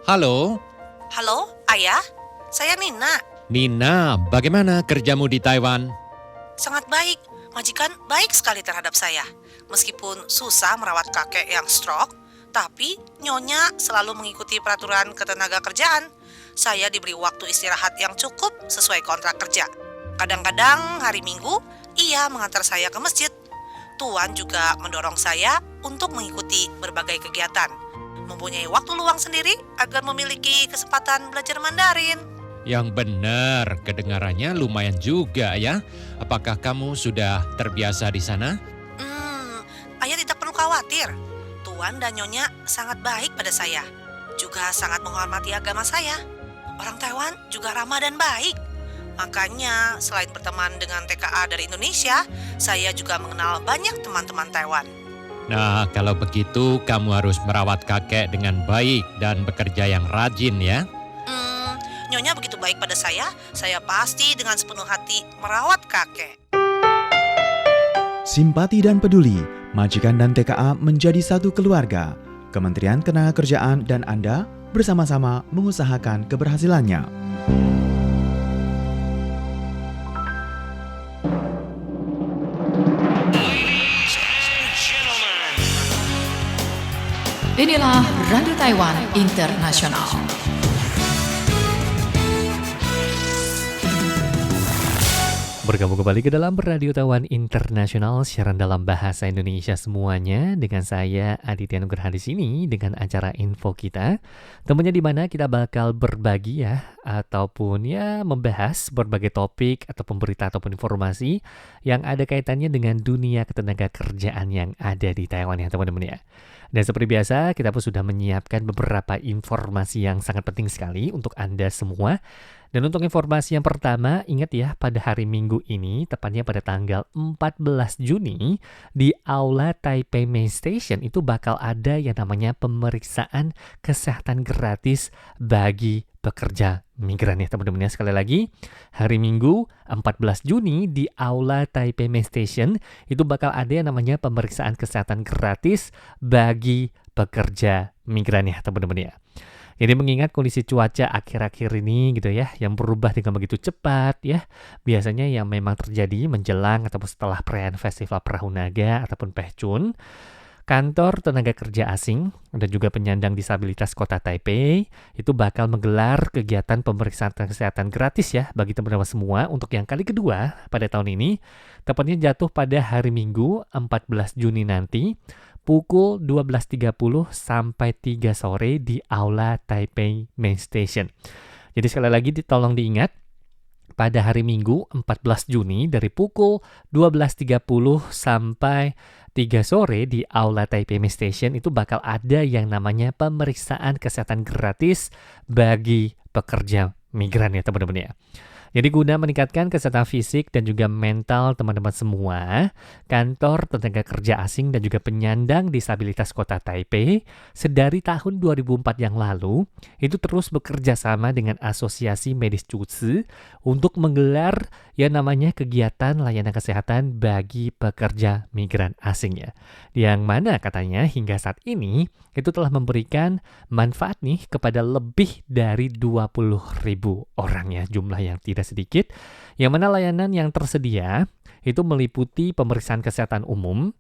Halo, Halo, Ayah. Saya Nina. Nina, bagaimana kerjamu di Taiwan? Sangat baik. Majikan baik sekali terhadap saya. Meskipun susah merawat kakek yang stroke, tapi Nyonya selalu mengikuti peraturan ketenaga kerjaan. Saya diberi waktu istirahat yang cukup sesuai kontrak kerja. Kadang-kadang hari Minggu, ia mengantar saya ke masjid. Tuan juga mendorong saya untuk mengikuti berbagai kegiatan. Mempunyai waktu luang sendiri agar memiliki kesempatan belajar Mandarin. Yang benar, kedengarannya lumayan juga ya. Apakah kamu sudah terbiasa di sana? Ayah tidak perlu khawatir. Tuan dan Nyonya sangat baik pada saya. Juga sangat menghormati agama saya. Orang Taiwan juga ramah dan baik. Makanya selain berteman dengan TKA dari Indonesia, saya juga mengenal banyak teman-teman Taiwan. Nah, kalau begitu kamu harus merawat kakek dengan baik dan bekerja yang rajin ya. Nyonya begitu baik pada saya pasti dengan sepenuh hati merawat kakek. Simpati dan peduli, majikan dan TKA menjadi satu keluarga. Kementerian Ketenagakerjaan dan Anda bersama-sama mengusahakan keberhasilannya. Inilah Radio Taiwan Internasional. Bergabung kembali ke dalam Radio Taiwan Internasional, siaran dalam bahasa Indonesia semuanya, dengan saya Aditya Nugraha di sini dengan acara info kita. Temennya di mana kita bakal berbagi ya, ataupun ya membahas berbagai topik ataupun berita ataupun informasi yang ada kaitannya dengan dunia ketenaga kerjaan yang ada di Taiwan ya teman-teman ya. Dan seperti biasa, kita pun sudah menyiapkan beberapa informasi yang sangat penting sekali untuk Anda semua. Dan untuk informasi yang pertama, ingat ya, pada hari Minggu ini, tepatnya pada tanggal 14 Juni, di Aula Taipei Main Station itu bakal ada yang namanya pemeriksaan kesehatan gratis bagi pekerja migran ya teman-teman ya. Sekali lagi, hari Minggu 14 Juni di Aula Taipei Main Station itu bakal ada yang namanya pemeriksaan kesehatan gratis bagi pekerja migran ya teman-teman ya. Jadi mengingat kondisi cuaca akhir-akhir ini gitu ya, yang berubah dengan begitu cepat ya, biasanya yang memang terjadi menjelang ataupun setelah perayaan Festival Perahu Naga ataupun Pehcun, Kantor Tenaga Kerja Asing dan juga penyandang disabilitas Kota Taipei itu bakal menggelar kegiatan pemeriksaan kesehatan gratis ya bagi teman-teman semua untuk yang kali kedua pada tahun ini, tepatnya jatuh pada hari Minggu 14 Juni nanti, pukul 12.30 sampai 3 sore di Aula Taipei Main Station. Jadi sekali lagi tolong diingat, pada hari Minggu 14 Juni dari pukul 12.30 sampai 3 sore di Aula Taipei Main Station itu bakal ada yang namanya pemeriksaan kesehatan gratis bagi pekerja migran ya teman-teman ya. Jadi guna meningkatkan kesehatan fisik dan juga mental teman-teman semua, Kantor Tenaga Kerja Asing dan juga penyandang disabilitas Kota Taipei sedari tahun 2004 yang lalu itu terus bekerja sama dengan Asosiasi Medis Cuci untuk menggelar yang namanya kegiatan layanan kesehatan bagi pekerja migran asing ya. Yang mana katanya hingga saat ini itu telah memberikan manfaat nih kepada lebih dari 20.000 orang ya, jumlah yang tidak sedikit, yang mana layanan yang tersedia itu meliputi pemeriksaan kesehatan umum,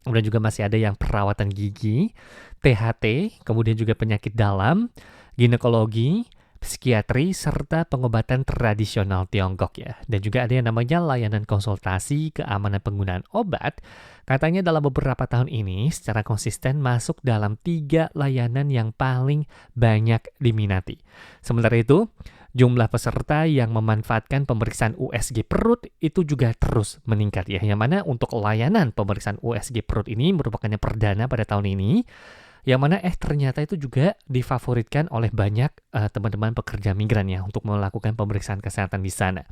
kemudian juga masih ada yang perawatan gigi, THT, kemudian juga penyakit dalam, ginekologi, psikiatri, serta pengobatan tradisional Tiongkok ya. Dan juga ada yang namanya layanan konsultasi keamanan penggunaan obat. Katanya dalam beberapa tahun ini secara konsisten masuk dalam 3 layanan yang paling banyak diminati. Sementara itu, jumlah peserta yang memanfaatkan pemeriksaan USG perut itu juga terus meningkat ya. Yang mana untuk layanan pemeriksaan USG perut ini merupakan yang perdana pada tahun ini. Yang mana ternyata itu juga difavoritkan oleh banyak teman-teman pekerja migran ya untuk melakukan pemeriksaan kesehatan di sana.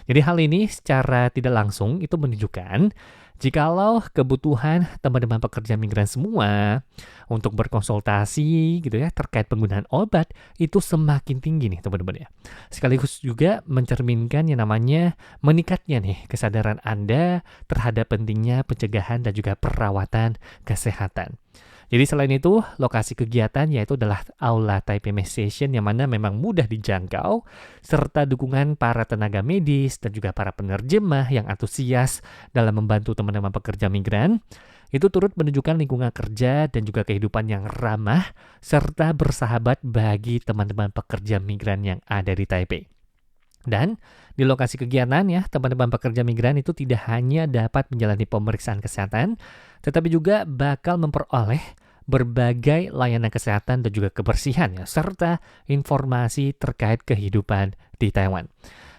Jadi hal ini secara tidak langsung itu menunjukkan jikalau kebutuhan teman-teman pekerja migran semua untuk berkonsultasi gitu ya terkait penggunaan obat itu semakin tinggi nih teman-teman ya. Sekaligus juga mencerminkan yang namanya meningkatnya nih kesadaran Anda terhadap pentingnya pencegahan dan juga perawatan kesehatan. Jadi selain itu, lokasi kegiatan yaitu adalah Aula Taipei Main Station yang mana memang mudah dijangkau, serta dukungan para tenaga medis dan juga para penerjemah yang antusias dalam membantu teman-teman pekerja migran. Itu turut menunjukkan lingkungan kerja dan juga kehidupan yang ramah, serta bersahabat bagi teman-teman pekerja migran yang ada di Taipei. Dan di lokasi kegiatan ya, teman-teman pekerja migran itu tidak hanya dapat menjalani pemeriksaan kesehatan, tetapi juga bakal memperoleh berbagai layanan kesehatan dan juga kebersihan ya, serta informasi terkait kehidupan di Taiwan.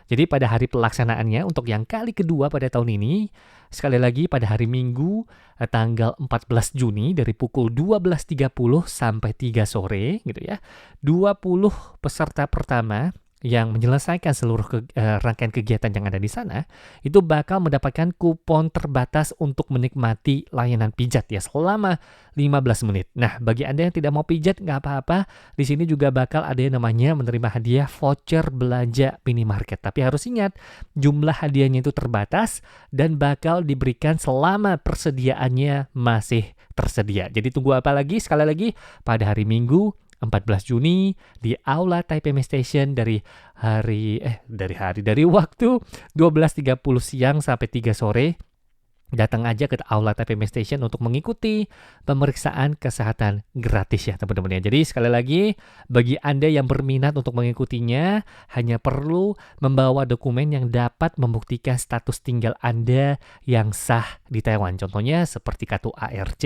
Jadi pada hari pelaksanaannya untuk yang kali kedua pada tahun ini, sekali lagi pada hari Minggu tanggal 14 Juni dari pukul 12.30 sampai 3 sore gitu ya. 20 peserta pertama yang menyelesaikan seluruh rangkaian kegiatan yang ada di sana, itu bakal mendapatkan kupon terbatas untuk menikmati layanan pijat ya selama 15 menit. Nah, bagi Anda yang tidak mau pijat, nggak apa-apa. Di sini juga bakal ada yang namanya menerima hadiah voucher belanja minimarket. Tapi harus ingat, jumlah hadiahnya itu terbatas dan bakal diberikan selama persediaannya masih tersedia. Jadi tunggu apa lagi? Sekali lagi, pada hari Minggu 14 Juni di Aula Taipei Main Station dari waktu 12.30 siang sampai 3 sore. Datang aja ke Aula Taipei Main Station untuk mengikuti pemeriksaan kesehatan gratis ya teman-teman ya. Jadi sekali lagi, bagi Anda yang berminat untuk mengikutinya, hanya perlu membawa dokumen yang dapat membuktikan status tinggal Anda yang sah di Taiwan. Contohnya seperti kartu ARC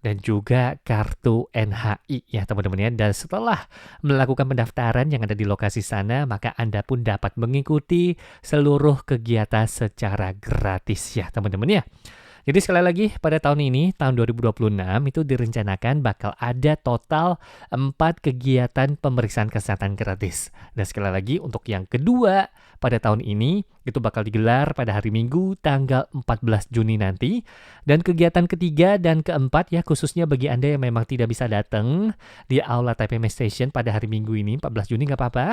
dan juga kartu NHI ya teman-teman ya. Dan setelah melakukan pendaftaran yang ada di lokasi sana, maka Anda pun dapat mengikuti seluruh kegiatan secara gratis ya teman-teman ya. Jadi sekali lagi pada tahun ini, tahun 2026 itu direncanakan bakal ada total 4 kegiatan pemeriksaan kesehatan gratis. Dan sekali lagi untuk yang kedua pada tahun ini itu bakal digelar pada hari Minggu tanggal 14 Juni nanti. Dan kegiatan ketiga dan keempat ya khususnya bagi Anda yang memang tidak bisa datang di Aula Taipei Main Station pada hari Minggu ini 14 Juni nggak apa-apa.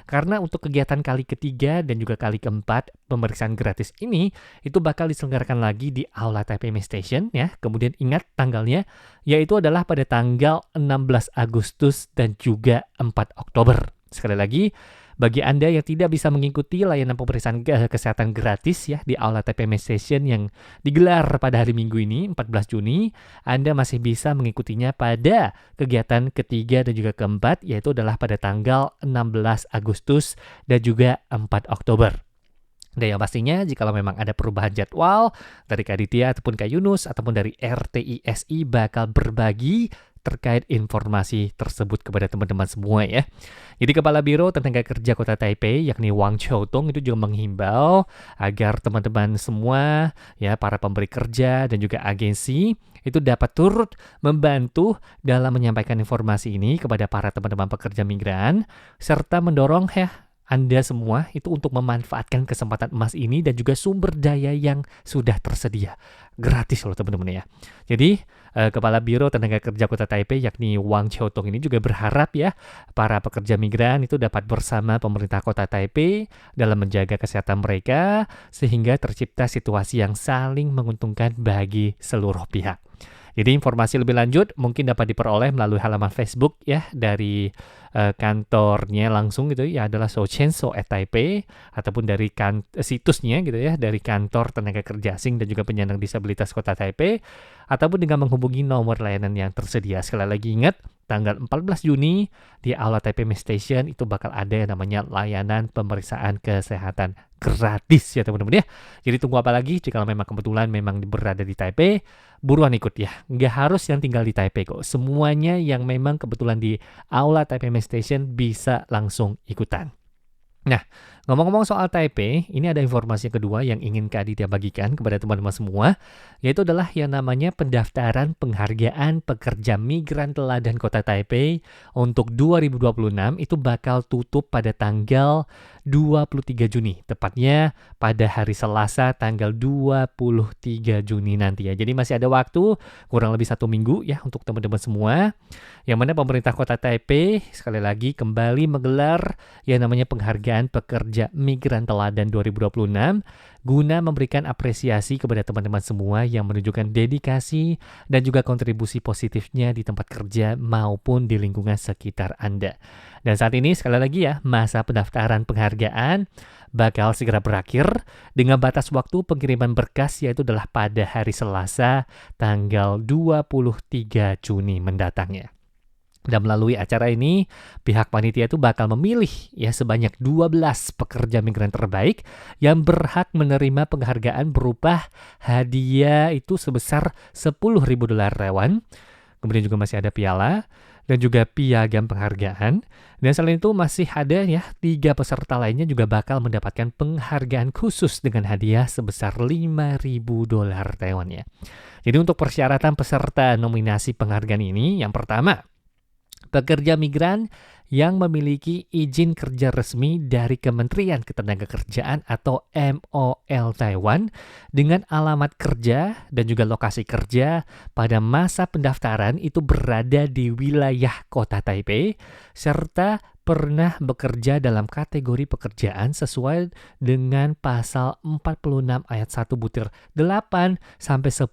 Karena untuk kegiatan kali ketiga dan juga kali keempat pemeriksaan gratis ini itu bakal diselenggarakan lagi di Aula Taipei Main Station ya. Kemudian ingat tanggalnya yaitu adalah pada tanggal 16 Agustus dan juga 4 Oktober. Sekali lagi, bagi Anda yang tidak bisa mengikuti layanan pemeriksaan kesehatan gratis ya di Aula Taipei Main Station yang digelar pada hari Minggu ini 14 Juni, Anda masih bisa mengikutinya pada kegiatan ketiga dan juga keempat yaitu adalah pada tanggal 16 Agustus dan juga 4 Oktober. Dan yang pastinya jika memang ada perubahan jadwal dari Kak Aditya ataupun Kak Yunus ataupun dari RTISI bakal berbagi terkait informasi tersebut kepada teman-teman semua ya. Jadi Kepala Biro Tenaga Kerja Kota Taipei yakni Wang Qiutong itu juga menghimbau agar teman-teman semua ya para pemberi kerja dan juga agensi itu dapat turut membantu dalam menyampaikan informasi ini kepada para teman-teman pekerja migran serta mendorong ya Anda semua itu untuk memanfaatkan kesempatan emas ini dan juga sumber daya yang sudah tersedia. Gratis loh teman-teman ya. Jadi Kepala Biro Tenaga Kerja Kota Taipei yakni Wang Qiutong ini juga berharap ya para pekerja migran itu dapat bersama pemerintah Kota Taipei dalam menjaga kesehatan mereka sehingga tercipta situasi yang saling menguntungkan bagi seluruh pihak. Jadi informasi lebih lanjut mungkin dapat diperoleh melalui halaman Facebook ya dari kantornya langsung gitu ya adalah Shouchenso at Taipei ataupun dari situsnya gitu ya dari kantor tenaga kerja asing dan juga penyandang disabilitas Kota Taipei ataupun dengan menghubungi nomor layanan yang tersedia. Sekali lagi ingat tanggal 14 Juni di Aula Taipei Main Station itu bakal ada yang namanya layanan pemeriksaan kesehatan gratis ya teman-teman ya. Jadi tunggu apa lagi jika memang kebetulan memang berada di Taipei, buruan ikut ya. Nggak harus yang tinggal di Taipei kok. Semuanya yang memang kebetulan di Aula Taipei Main Station bisa langsung ikutan. Nah, ngomong-ngomong soal Taipei, ini ada informasi kedua yang ingin Kak Aditya bagikan kepada teman-teman semua, yaitu adalah yang namanya pendaftaran penghargaan pekerja migran teladan Kota Taipei untuk 2026 itu bakal tutup pada tanggal 23 Juni, tepatnya pada hari Selasa tanggal 23 Juni nanti ya. Jadi masih ada waktu kurang lebih 1 minggu ya untuk teman-teman semua. Yang mana pemerintah Kota Taipei sekali lagi kembali menggelar yang namanya penghargaan pekerja Kerja Migran Teladan 2026 guna memberikan apresiasi kepada teman-teman semua yang menunjukkan dedikasi dan juga kontribusi positifnya di tempat kerja maupun di lingkungan sekitar Anda. Dan saat ini sekali lagi ya, masa pendaftaran penghargaan bakal segera berakhir dengan batas waktu pengiriman berkas yaitu adalah pada hari Selasa tanggal 23 Juni mendatangnya. Dan melalui acara ini, pihak panitia itu bakal memilih ya sebanyak 12 pekerja migran terbaik yang berhak menerima penghargaan berupa hadiah itu sebesar $10.000 rewan. Kemudian juga masih ada piala dan juga piagam penghargaan. Dan selain itu masih ada ya 3 peserta lainnya juga bakal mendapatkan penghargaan khusus dengan hadiah sebesar $5.000 Taiwan ya. Jadi untuk persyaratan peserta nominasi penghargaan ini, yang pertama, pekerja migran yang memiliki izin kerja resmi dari Kementerian Ketenagakerjaan atau MOL Taiwan dengan alamat kerja dan juga lokasi kerja pada masa pendaftaran itu berada di wilayah kota Taipei serta pernah bekerja dalam kategori pekerjaan sesuai dengan pasal 46 ayat 1 butir 8 sampai 10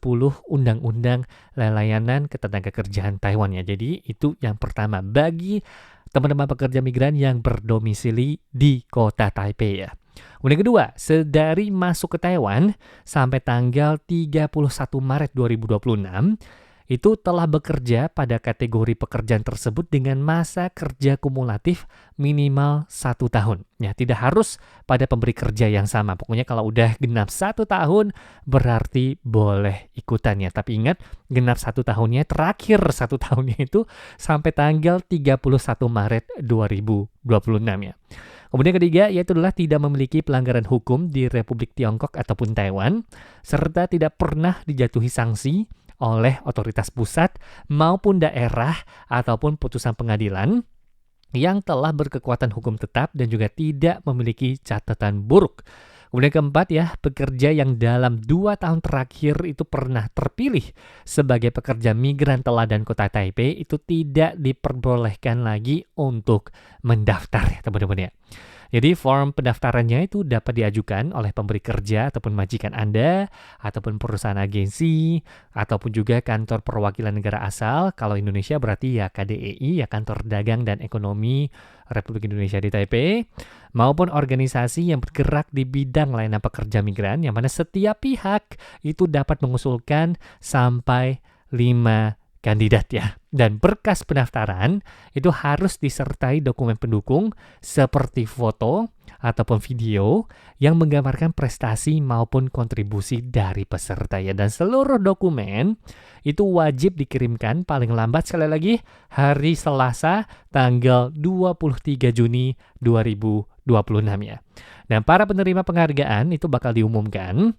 Undang-Undang Layanan Ketenagakerjaan Taiwan ya. Jadi itu yang pertama bagi teman-teman pekerja migran yang berdomisili di kota Taipei ya. Kemudian kedua, sedari masuk ke Taiwan sampai tanggal 31 Maret 2026 itu telah bekerja pada kategori pekerjaan tersebut dengan masa kerja kumulatif minimal 1 tahun. Ya, tidak harus pada pemberi kerja yang sama. Pokoknya kalau udah genap 1 tahun berarti boleh ikutannya. Tapi ingat, genap 1 tahunnya, terakhir 1 tahunnya itu sampai tanggal 31 Maret 2026 ya. Kemudian ketiga, yaitu adalah tidak memiliki pelanggaran hukum di Republik Tiongkok ataupun Taiwan, serta tidak pernah dijatuhi sanksi oleh otoritas pusat maupun daerah ataupun putusan pengadilan yang telah berkekuatan hukum tetap dan juga tidak memiliki catatan buruk. Kemudian keempat ya, pekerja yang dalam 2 tahun terakhir itu pernah terpilih sebagai pekerja migran teladan kota Taipei itu tidak diperbolehkan lagi untuk mendaftar ya teman-teman ya. Jadi form pendaftarannya itu dapat diajukan oleh pemberi kerja ataupun majikan Anda, ataupun perusahaan agensi, ataupun juga kantor perwakilan negara asal. Kalau Indonesia berarti ya KDEI, ya Kantor Dagang dan Ekonomi Republik Indonesia di Taipei, maupun organisasi yang bergerak di bidang layanan pekerja migran, yang mana setiap pihak itu dapat mengusulkan sampai 5 kandidat ya. Dan berkas pendaftaran itu harus disertai dokumen pendukung seperti foto ataupun video yang menggambarkan prestasi maupun kontribusi dari peserta ya. Dan seluruh dokumen itu wajib dikirimkan paling lambat sekali lagi hari Selasa tanggal 23 Juni 2026 ya. Dan para penerima penghargaan itu bakal diumumkan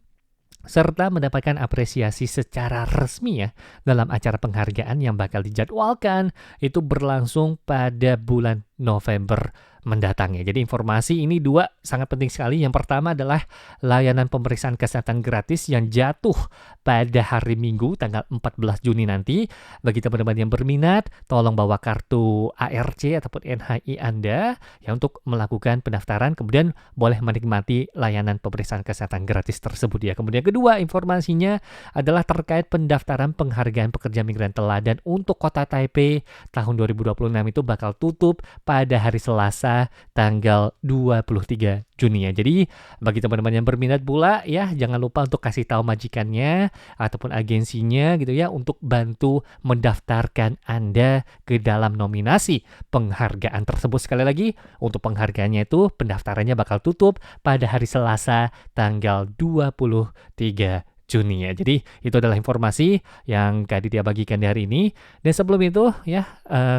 serta mendapatkan apresiasi secara resmi ya dalam acara penghargaan yang bakal dijadwalkan itu berlangsung pada bulan November mendatang ya. Jadi informasi ini 2 sangat penting sekali. Yang pertama adalah layanan pemeriksaan kesehatan gratis yang jatuh pada hari Minggu tanggal 14 Juni nanti. Bagi teman-teman yang berminat, tolong bawa kartu ARC ataupun NHI Anda ya untuk melakukan pendaftaran, kemudian boleh menikmati layanan pemeriksaan kesehatan gratis tersebut ya. Kemudian kedua informasinya adalah terkait pendaftaran penghargaan pekerja migran teladan untuk kota Taipei tahun 2026 itu bakal tutup pada hari Selasa tanggal 23 Juni ya. Jadi bagi teman-teman yang berminat pula ya, jangan lupa untuk kasih tahu majikannya ataupun agensinya gitu ya untuk bantu mendaftarkan Anda ke dalam nominasi penghargaan tersebut. Sekali lagi, untuk penghargaannya itu pendaftarannya bakal tutup pada hari Selasa tanggal 23 Juni ya. Jadi itu adalah informasi yang Kak Aditya bagikan di hari ini. Dan sebelum itu ya,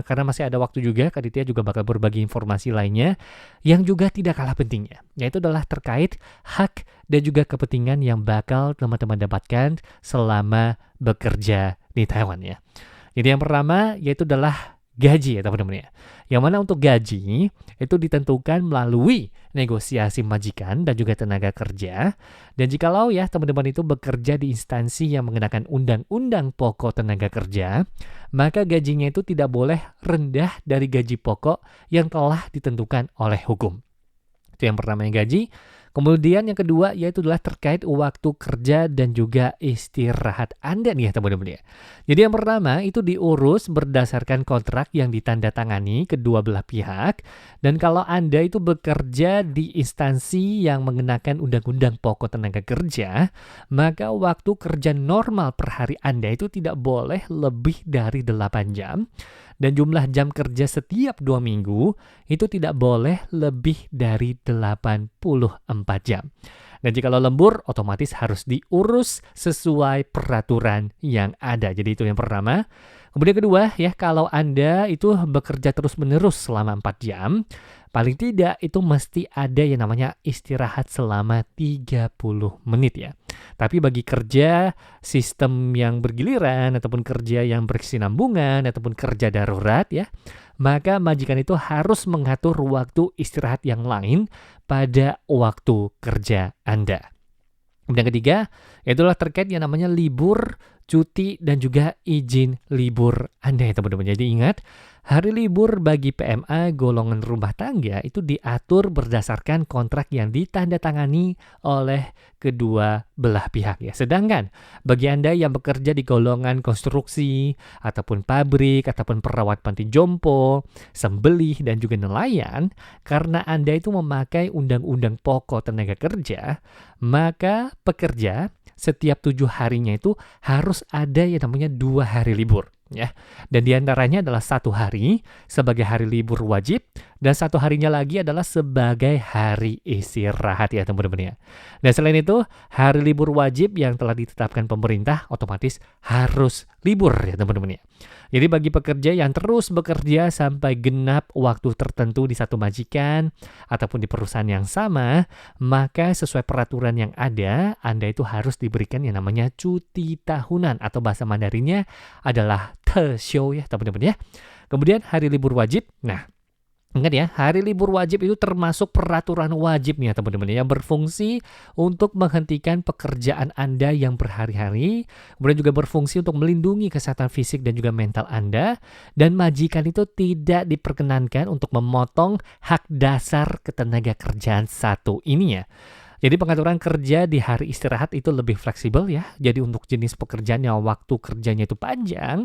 karena masih ada waktu juga, Kak Aditya juga bakal berbagi informasi lainnya yang juga tidak kalah pentingnya. Yaitu adalah terkait hak dan juga kepentingan yang bakal teman-teman dapatkan selama bekerja di Taiwan ya. Jadi yang pertama yaitu adalah gaji ya teman-teman ya. Yang mana untuk gaji itu ditentukan melalui negosiasi majikan dan juga tenaga kerja. Dan jikalau ya teman-teman itu bekerja di instansi yang mengenakan undang-undang pokok tenaga kerja, maka gajinya itu tidak boleh rendah dari gaji pokok yang telah ditentukan oleh hukum. Itu yang pertama yang gaji. Kemudian yang kedua yaitu adalah terkait waktu kerja dan juga istirahat Anda nih ya teman-teman ya. Jadi yang pertama itu diurus berdasarkan kontrak yang ditandatangani kedua belah pihak. Dan kalau Anda itu bekerja di instansi yang mengenakan Undang-Undang Pokok Tenaga Kerja, maka waktu kerja normal per hari Anda itu tidak boleh lebih dari 8 jam. Dan jumlah jam kerja setiap 2 minggu itu tidak boleh lebih dari 84 jam. Dan jika lembur, otomatis harus diurus sesuai peraturan yang ada. Jadi itu yang pertama. Kemudian kedua, ya kalau Anda itu bekerja terus-menerus selama 4 jam, paling tidak itu mesti ada yang namanya istirahat selama 30 menit ya. Tapi bagi kerja sistem yang bergiliran ataupun kerja yang berkesinambungan ataupun kerja darurat ya, maka majikan itu harus mengatur waktu istirahat yang lain pada waktu kerja Anda. Kemudian ketiga, yaitulah terkait yang namanya libur, cuti, dan juga izin libur Anda ya teman-teman. Jadi ingat, hari libur bagi PMA golongan rumah tangga itu diatur berdasarkan kontrak yang ditandatangani oleh kedua belah pihak ya. Sedangkan bagi Anda yang bekerja di golongan konstruksi, ataupun pabrik, ataupun perawat panti jompo, sembelih, dan juga nelayan, karena Anda itu memakai Undang-Undang Pokok Tenaga Kerja, maka pekerja setiap 7 harinya itu harus ada yang namanya 2 hari libur. Ya, dan diantaranya adalah 1 hari sebagai hari libur wajib dan 1 harinya lagi adalah sebagai hari istirahat ya teman-teman ya. Dan selain itu hari libur wajib yang telah ditetapkan pemerintah otomatis harus libur ya teman-teman ya. Jadi bagi pekerja yang terus bekerja sampai genap waktu tertentu di satu majikan ataupun di perusahaan yang sama, maka sesuai peraturan yang ada, Anda itu harus diberikan yang namanya cuti tahunan atau bahasa Mandarinnya adalah teshow ya teman-teman ya. Kemudian hari libur wajib. Nah, ingat ya, hari libur wajib itu termasuk peraturan wajib nih ya teman-teman yang berfungsi untuk menghentikan pekerjaan Anda yang berhari-hari, kemudian juga berfungsi untuk melindungi kesehatan fisik dan juga mental Anda, dan majikan itu tidak diperkenankan untuk memotong hak dasar ketenaga kerjaan satu ini ya. Jadi pengaturan kerja di hari istirahat itu lebih fleksibel ya. Jadi untuk jenis pekerjaan yang waktu kerjanya itu panjang,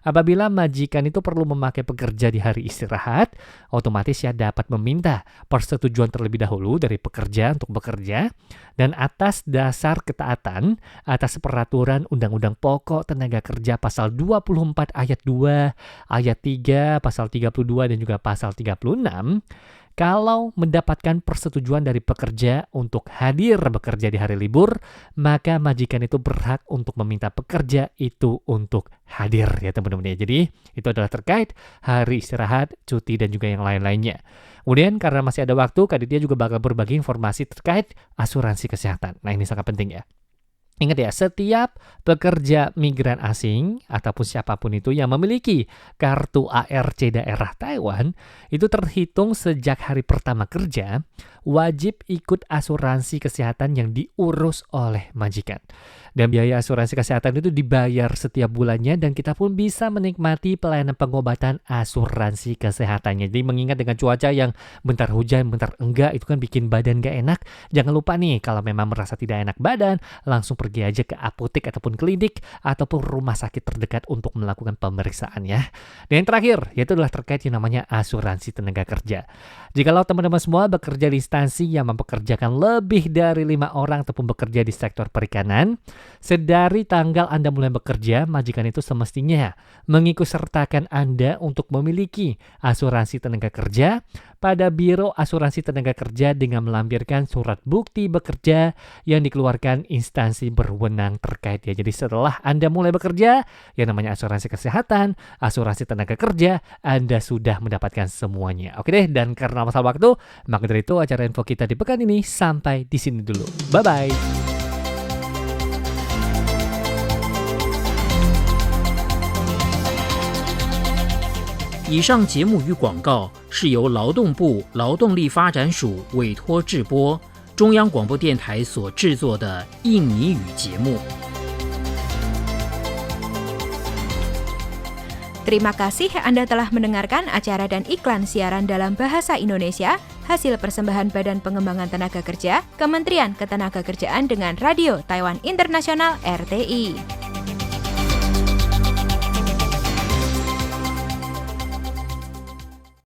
apabila majikan itu perlu memakai pekerja di hari istirahat, otomatis ya dapat meminta persetujuan terlebih dahulu dari pekerja untuk bekerja, dan atas dasar ketaatan atas peraturan Undang-Undang Pokok Tenaga Kerja pasal 24 ayat 2, ayat 3, pasal 32 dan juga pasal 36, kalau mendapatkan persetujuan dari pekerja untuk hadir bekerja di hari libur, maka majikan itu berhak untuk meminta pekerja itu untuk hadir ya teman-teman ya. Jadi itu adalah terkait hari istirahat, cuti, dan juga yang lain-lainnya. Kemudian karena masih ada waktu, Kak Aditya juga bakal berbagi informasi terkait asuransi kesehatan. Nah ini sangat penting ya. Ingat ya, setiap pekerja migran asing ataupun siapapun itu yang memiliki kartu ARC daerah Taiwan itu terhitung sejak hari pertama kerja wajib ikut asuransi kesehatan yang diurus oleh majikan. Dan biaya asuransi kesehatan itu dibayar setiap bulannya dan kita pun bisa menikmati pelayanan pengobatan asuransi kesehatannya. Jadi mengingat dengan cuaca yang bentar hujan, bentar enggak, itu kan bikin badan gak enak. Jangan lupa nih, kalau memang merasa tidak enak badan, langsung pergi aja ke apotek ataupun klinik ataupun rumah sakit terdekat untuk melakukan pemeriksaan ya. Dan yang terakhir, yaitu adalah terkait yang namanya asuransi tenaga kerja. Jikalau teman-teman semua bekerja di instansi yang mempekerjakan lebih dari 5 orang ataupun bekerja di sektor perikanan, sedari tanggal Anda mulai bekerja, majikan itu semestinya mengikutsertakan Anda untuk memiliki asuransi tenaga kerja pada Biro Asuransi Tenaga Kerja dengan melampirkan surat bukti bekerja yang dikeluarkan instansi berwenang terkait ya. Jadi setelah Anda mulai bekerja, yang namanya asuransi kesehatan, asuransi tenaga kerja, Anda sudah mendapatkan semuanya. Oke deh, dan karena masalah waktu, maka dari itu acara info kita di pekan ini sampai di sini dulu. Bye-bye. 以上节目与广告是由劳动部劳动力发展署委托制播，中央广播电台所制作的印尼语节目。Terima kasih Anda telah mendengarkan acara dan iklan siaran dalam bahasa Indonesia, hasil persembahan Badan Pengembangan Tenaga Kerja, Kementerian Ketenagakerjaan dengan Radio Taiwan Internasional RTI.